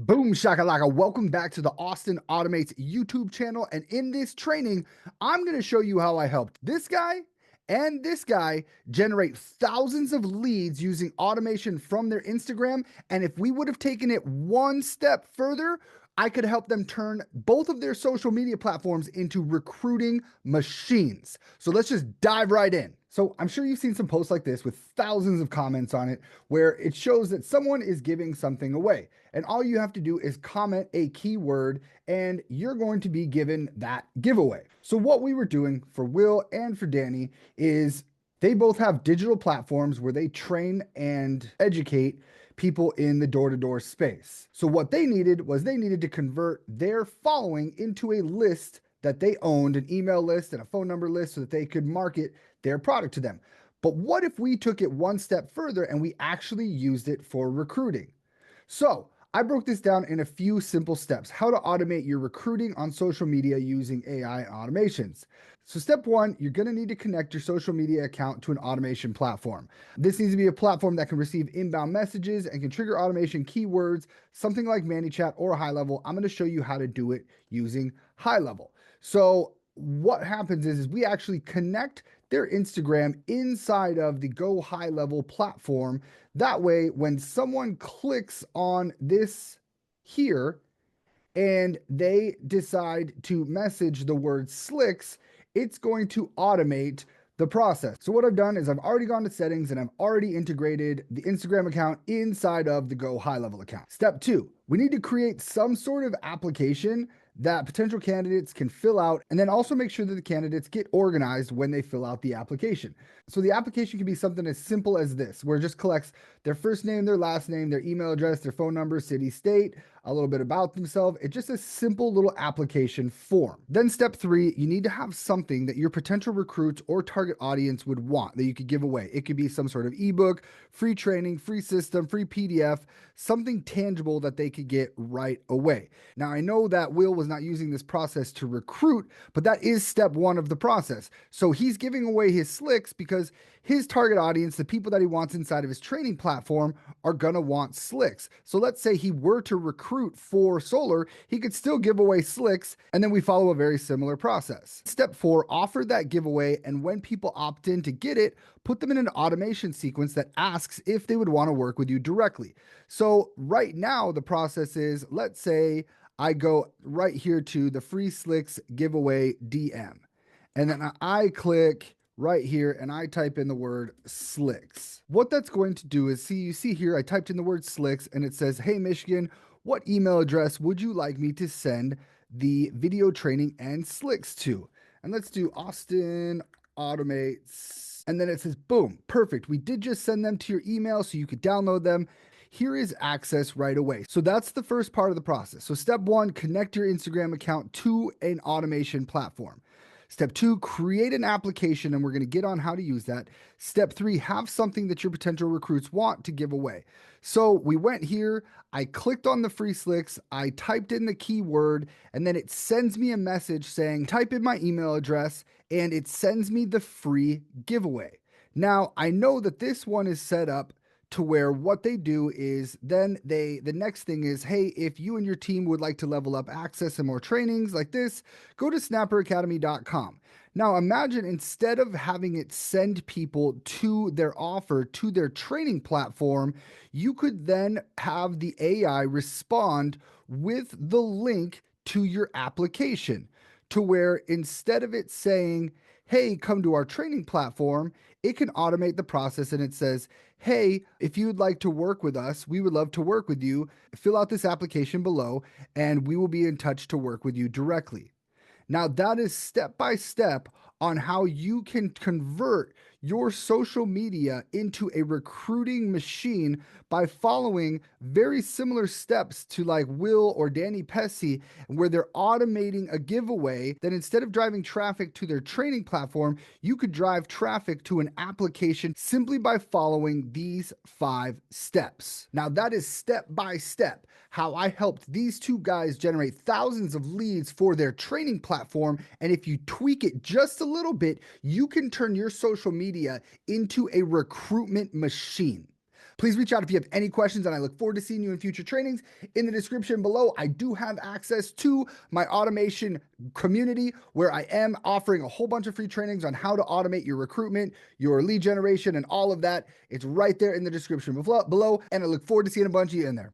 Boom shakalaka. Welcome back to the Austin Automates YouTube channel. And in this training, I'm going to show you how I helped this guy and this guy generate thousands of leads using automation from their Instagram. And if we would have taken it one step further, I could help them turn both of their social media platforms into recruiting machines. So let's just dive right in. So I'm sure you've seen some posts like this with thousands of comments on it where it shows that someone is giving something away. And all you have to do is comment a keyword and you're going to be given that giveaway. So what we were doing for Will and for Danny is they both have digital platforms where they train and educate people in the door-to-door space. So what they needed was they needed to convert their following into a list that they owned, an email list and a phone number list, so that they could market their product to them. But what if we took it one step further and we actually used it for recruiting? So I broke this down in a few simple steps, how to automate your recruiting on social media using AI automations. So step one, you're going to need to connect your social media account to an automation platform. This needs to be a platform that can receive inbound messages and can trigger automation keywords, something like ManyChat or Highlevel. I'm going to show you how to do it using Highlevel. So what happens is we actually connect their Instagram inside of the Go Highlevel platform. That way, when someone clicks on this here and they decide to message the word slicks, it's going to automate the process. So what I've done is I've already gone to settings and I've already integrated the Instagram account inside of the Go Highlevel account. Step two, we need to create some sort of application that potential candidates can fill out, and then also make sure that the candidates get organized when they fill out the application. So the application can be something as simple as this, where it just collects their first name, their last name, their email address, their phone number, city, state, a little bit about themselves. It's just a simple little application form. Then step three, you need to have something that your potential recruits or target audience would want that you could give away. It could be some sort of ebook, free training, free system, free PDF, something tangible that they could get right away. Now, I know that Will was not using this process to recruit, but that is step one of the process. So he's giving away his slicks because his target audience, the people that he wants inside of his training platform, are gonna want slicks. So let's say he were to recruit for solar, he could still give away slicks, and then we follow a very similar process. Step four, offer that giveaway, and when people opt in to get it, put them in an automation sequence that asks if they would want to work with you directly. So right now, the process is, let's say I go right here to the free slicks giveaway DM, and then I click right here and I type in the word slicks. What that's going to do is, you see here, I typed in the word slicks and it says, hey, Michigan, what email address would you like me to send the video training and slicks to? And let's do Austin Automates. And then it says, boom, perfect. We did just send them to your email so you could download them. Here is access right away. So that's the first part of the process. So step one, connect your Instagram account to an automation platform. Step two, create an application, and we're going to get on how to use that. Step three, have something that your potential recruits want to give away. So we went here, I clicked on the free slicks, I typed in the keyword, and then it sends me a message saying, type in my email address, and it sends me the free giveaway. Now, I know that this one is set up to where what they do is then the next thing is, hey, if you and your team would like to level up access and more trainings like this, go to snapperacademy.com. Now imagine instead of having it send people to their offer, to their training platform, you could then have the AI respond with the link to your application, to where instead of it saying, hey, come to our training platform, it can automate the process and it says, hey, if you'd like to work with us, we would love to work with you. Fill out this application below and we will be in touch to work with you directly. Now, that is step by step on how you can convert your social media into a recruiting machine by following very similar steps to like Will or Danny Pesci, where they're automating a giveaway that instead of driving traffic to their training platform, you could drive traffic to an application simply by following these 5 steps. Now, that is step by step how I helped these two guys generate thousands of leads for their training platform. And if you tweak it just a little bit, you can turn your social media into a recruitment machine. Please reach out if you have any questions, and I look forward to seeing you in future trainings. In the description below, I do have access to my automation community where I am offering a whole bunch of free trainings on how to automate your recruitment, your lead generation, and all of that. It's right there in the description below, and I look forward to seeing a bunch of you in there.